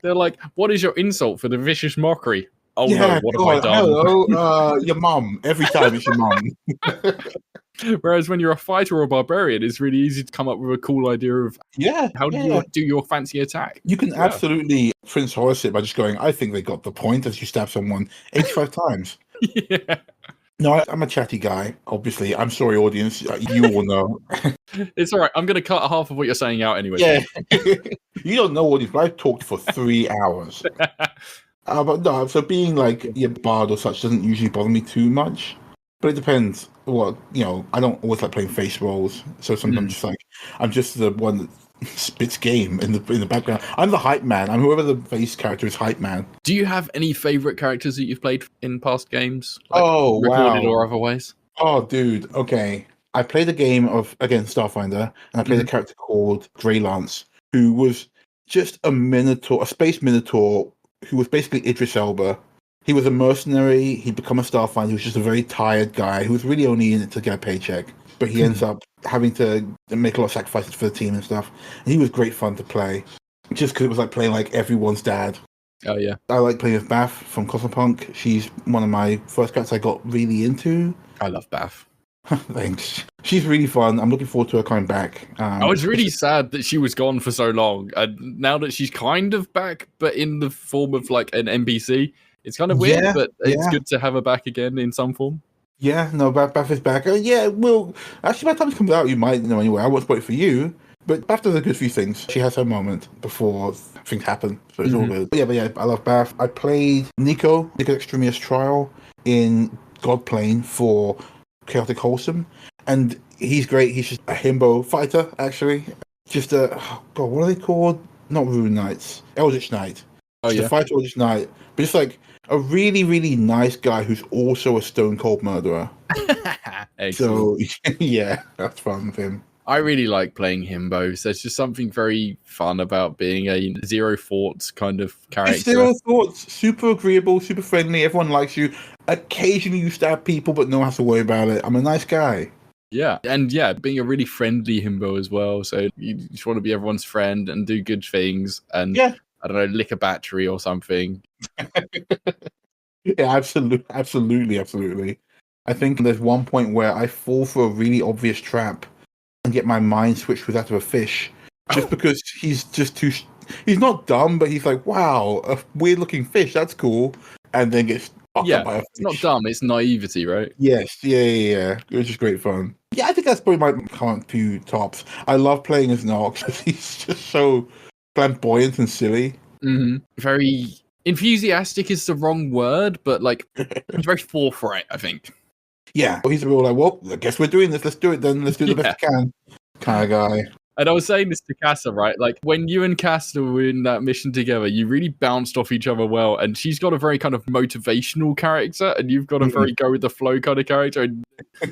They're like, "What is your insult for the vicious mockery?" Oh no, Yeah, what have I God, done? hello, your mum. Every time it's your mum. Whereas when you're a fighter or a barbarian, it's really easy to come up with a cool idea of Yeah, how do you do your fancy attack. You can absolutely Prince Horace it by just going, I think they got the point as you stab someone 85 times. Yeah. No, I'm a chatty guy, obviously. I'm sorry, audience. You all know. It's all right. I'm going to cut half of what you're saying out anyway. Yeah. You don't know, audience, but I've talked for 3 hours. But no, so being like a bard or such doesn't usually bother me too much. But it depends. Well, I don't always like playing face rolls. So sometimes just like, I'm just the one that spits game in the background. I'm the hype man. I'm whoever the face character is, hype man. Do you have any favorite characters that you've played in past games? Oh, recorded wow. or otherwise? Oh, dude. Okay. I played a game of, again, Starfinder, and I played a character called Grey Lance, who was just a minotaur, a space minotaur, who was basically Idris Elba. He was a mercenary. He'd become a Starfinder. He was just a very tired guy who was really only in it to get a paycheck. But he ends up having to make a lot of sacrifices for the team and stuff. And he was great fun to play, just because it was like playing like everyone's dad. Oh, yeah. I like playing with Bath from Cosmopunk. She's one of my first characters I got really into. I love Bath. Thanks. She's really fun. I'm looking forward to her coming back. I was really sad that she was gone for so long. And now that she's kind of back, but in the form of like an NPC, it's kind of weird, but it's good to have her back again in some form. Yeah, no, Bath is back. Well, actually, by the time it comes out, you might know anyway. I won't spoil it for you. But Bath does a good few things. She has her moment before things happen, so it's all good. But yeah, I love Bath. I played Nico's Extremious Trial in Godplane for Chaotic Wholesome, and he's great. He's just a himbo fighter, actually. Just what are they called? Not Rune Knights, Eldritch Knight. Oh, yeah. A fighter Eldritch Knight, but just like a really, really nice guy who's also a stone cold murderer. So yeah, that's fun with him. I really like playing himbos. There's just something very fun about being a zero thoughts kind of character. Zero thoughts, super agreeable, super friendly. Everyone likes you. Occasionally you stab people, but no one has to worry about it. I'm a nice guy. Yeah, and yeah, being a really friendly himbo as well. So you just want to be everyone's friend and do good things and, I don't know, lick a battery or something. Yeah, absolutely. I think there's one point where I fall for a really obvious trap and get my mind switched with that of a fish, just because he's just too. He's not dumb, but he's like, wow, a weird looking fish. That's cool, and then gets fucked up by a fish. It's not dumb. It's naivety, right? Yes, yeah. Which is great fun. Yeah, I think that's probably my current two tops. I love playing as Nox. He's just so flamboyant and silly. Very enthusiastic is the wrong word, but like he's very forthright, I think. Yeah, he's a real like, well, I guess we're doing this. Let's do it then. Let's do the best we can, kind of guy. And I was saying this to Casa, right? Like when you and Casa were in that mission together, you really bounced off each other well. And she's got a very kind of motivational character, and you've got a very go with the flow kind of character. And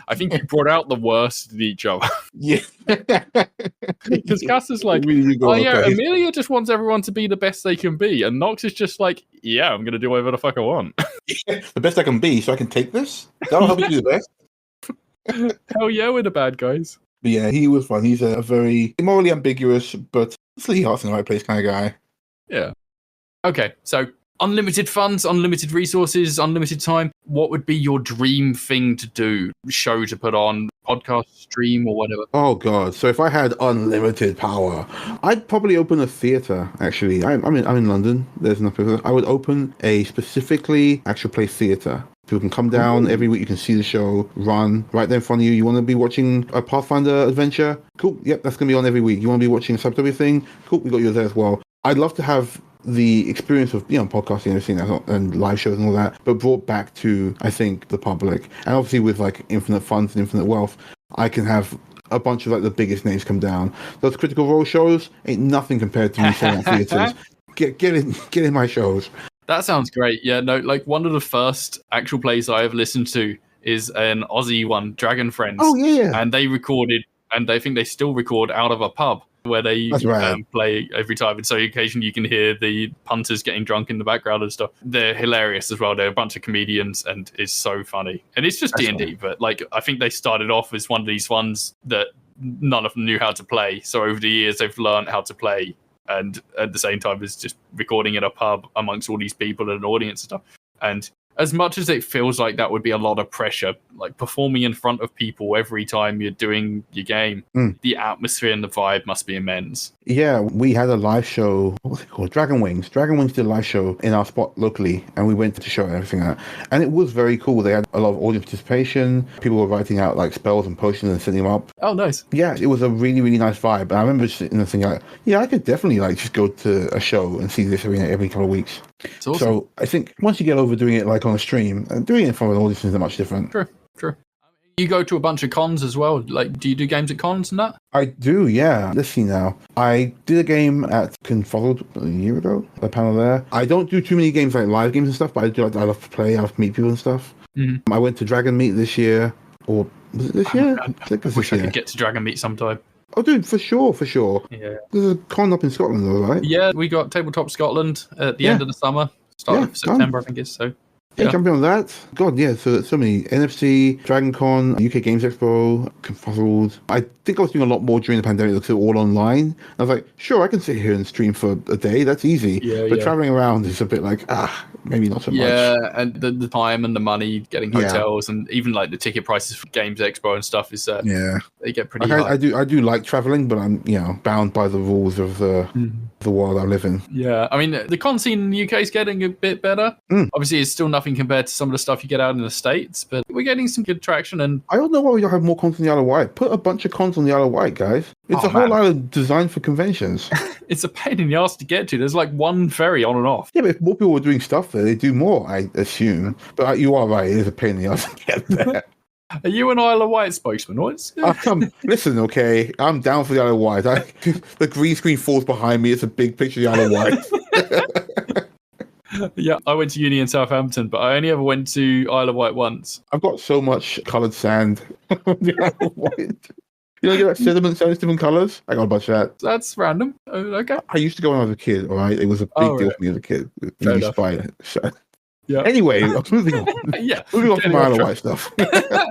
I think you brought out the worst in each other. Yeah, because Casa's like, Amelia just wants everyone to be the best they can be, and Nox is just like, yeah, I'm gonna do whatever the fuck I want. The best I can be, so I can take this. That'll help me do the best. Hell yeah, we're the bad guys. But yeah, he was fun. He's a very morally ambiguous, but sleepy heart's in the right place kind of guy. Yeah. Okay, so unlimited funds, unlimited resources, unlimited time. What would be your dream thing to do? Show to put on, podcast, stream, or whatever? Oh god! So if I had unlimited power, I'd probably open a theater. Actually, I'm in London. There's nothing. I would open a specifically actual play theater. People can come down every week. You can see the show run right there in front of you. You want to be watching a Pathfinder adventure? Cool. Yep, that's going to be on every week. You want to be watching a Cybertopia thing? Cool. We got you there as well. I'd love to have the experience of podcasting and everything and live shows and all that, but brought back to, I think, the public. And obviously with like infinite funds and infinite wealth, I can have a bunch of like the biggest names come down. Those Critical Role shows ain't nothing compared to me selling theaters. Get in my shows. That sounds great. Yeah, no, like one of the first actual plays I ever listened to is an Aussie one, Dragon Friends. Oh, yeah. And they recorded, and I think they still record out of a pub where they play every time. And so occasionally you can hear the punters getting drunk in the background and stuff. They're hilarious as well. They're a bunch of comedians, and it's so funny. And it's just D&D, but like I think they started off as one of these ones that none of them knew how to play. So over the years, they've learned how to play. And at the same time as just recording in a pub amongst all these people and an audience and stuff. And as much as it feels like that would be a lot of pressure, like performing in front of people every time you're doing your game, the atmosphere and the vibe must be immense. Yeah, we had a live show. What was it called? Dragon Wings. Dragon Wings did a live show in our spot locally, and we went to show everything out. And it was very cool. They had a lot of audience participation. People were writing out like spells and potions and sending them up. Oh, nice. Yeah, it was a really, really nice vibe. And I remember sitting there thinking, like, yeah, I could definitely like just go to a show and see this every couple of weeks. It's awesome. So I think once you get over doing it like on a stream, doing it in front of an audience isn't much different. True. You go to a bunch of cons as well. Like, do you do games at cons and that? I do, yeah. Let's see now. I did a game at Confuzzled a year ago, a panel there. I don't do too many games like live games and stuff, but I do. I love to play. I love to meet people and stuff. Mm-hmm. I went to Dragon Meet this year, or was it this year? I think it was wish this I year. could get to Dragon Meet sometime. Oh, dude, for sure. Yeah. There's a con up in Scotland, though, right? Yeah, we got Tabletop Scotland at the end of the summer. Start of September, I think it's so. Yeah, jumping on that. God, yeah, so many. NFC, Dragon Con, UK Games Expo, Confuzzled. I think I was doing a lot more during the pandemic because they were all online. I was like, sure, I can sit here and stream for a day. That's easy. But traveling around is a bit like, maybe not so much. Yeah, and the time and the money, getting hotels, and even like the ticket prices for Games Expo and stuff is they get pretty high. I do like traveling, but I'm bound by the rules of the world I live in. Yeah, I mean the con scene in the UK is getting a bit better. Obviously, it's still nothing compared to some of the stuff you get out in the States, but we're getting some good traction. And I don't know why we don't have more cons on the Isle of Wight. Put a bunch of cons on the Isle of Wight, guys. It's a whole island designed for conventions. It's a pain in the ass to get to. There's like one ferry on and off. Yeah, but if more people were doing stuff there, they'd do more, I assume. But you are right, it is a pain in the ass to get there. Are you an Isle of Wight spokesman? Listen, okay, I'm down for the Isle of Wight. The green screen falls behind me. It's a big picture of the Isle of Wight. Yeah, I went to uni in Southampton, but I only ever went to Isle of Wight once. I've got so much coloured sand on the Isle of Wight. You know, you get that sediment sand, different colours? I got a bunch of that. That's random. Okay. I used to go when I was a kid, all right? It was a big deal for me as a kid. Really spied it. Yeah. Anyway, moving on. Moving on from Isle of Wight stuff.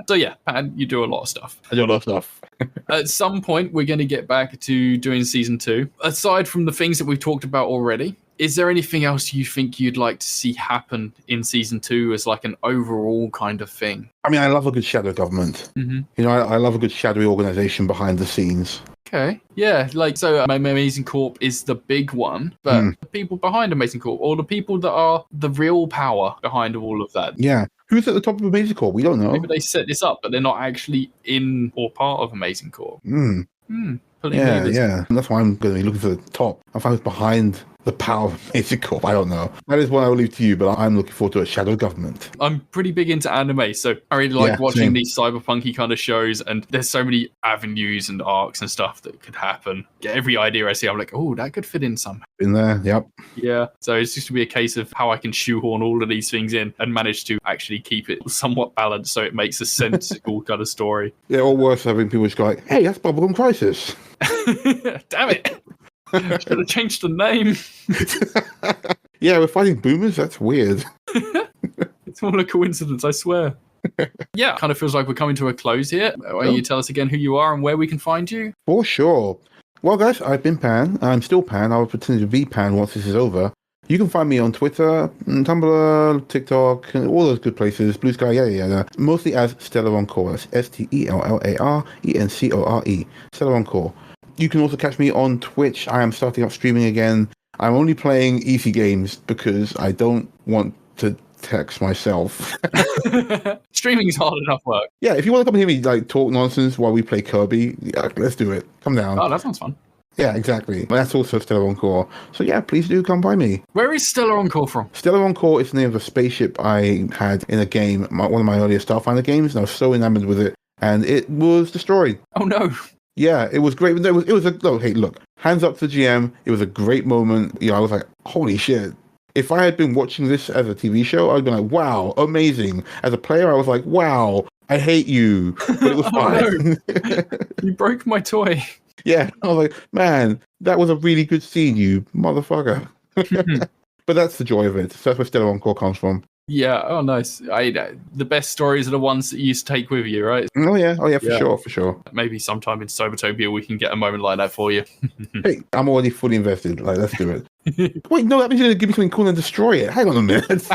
So yeah, and you do a lot of stuff. I do a lot of stuff. At some point, we're going to get back to doing season 2. Aside from the things that we've talked about already, is there anything else you think you'd like to see happen in season 2 as like an overall kind of thing? I mean, I love a good shadow government. You know, I love a good shadowy organisation behind the scenes. Okay. Yeah, like, so Amazing Corp is the big one, but the people behind Amazing Corp, or the people that are the real power behind all of that. Yeah. Who's at the top of Amazing Corp? We don't know. Maybe they set this up, but they're not actually in or part of Amazing Corp. Yeah. And that's why I'm going to be looking for the top. I find who's behind the power of Amazing Corp. I don't know. That is one I will leave to you, but I'm looking forward to a shadow government. I'm pretty big into anime, so I really like watching these cyberpunky kind of shows, and there's so many avenues and arcs and stuff that could happen. Every idea I see, I'm like, oh, that could fit in somehow. In there, yep. Yeah, so it's just to be a case of how I can shoehorn all of these things in and manage to actually keep it somewhat balanced so it makes a sensible kind of story. Yeah, or worse, having people just go like, hey, that's Bubblegum Crisis. Damn it. Should have changed the name. Yeah, we're fighting boomers? That's weird. It's all a coincidence, I swear. Yeah, kind of feels like we're coming to a close here. Why don't you tell us again who you are and where we can find you? For sure. Well, guys, I've been Pan. I'm still Pan. I will pretend to be Pan once this is over. You can find me on Twitter, Tumblr, TikTok, and all those good places. Blue Sky, yeah. Mostly as Stellar Encore. That's STELLARENCORE. Stellar Encore. You can also catch me on Twitch. I am starting up streaming again. I'm only playing easy games because I don't want to text myself. Streaming is hard enough work. Yeah, if you want to come and hear me like talk nonsense while we play Kirby, let's do it. Come down. Oh, that sounds fun. Yeah, exactly. That's also Stellar Encore. So yeah, please do come by me. Where is Stellar Encore from? Stellar Encore is the name of a spaceship I had in a game, one of my earlier Starfinder games, and I was so enamored with it, and it was destroyed. Oh no. Yeah, it was great. It was hey, look, hands up to the GM. It was a great moment. You know, I was like, holy shit. If I had been watching this as a TV show, I'd been like, wow, amazing. As a player, I was like, wow, I hate you. But it was fine. No. You broke my toy. Yeah, I was like, man, that was a really good scene, you motherfucker. But that's the joy of it. So that's where Stellar Encore comes from. Yeah. Oh, nice. The best stories are the ones that you used to take with you, right? Oh yeah, for sure. Maybe sometime in Cybertopia we can get a moment like that for you. Hey, I'm already fully invested. Like, let's do it. Wait, no, that means you're gonna give me something cool and destroy it. Hang on a minute.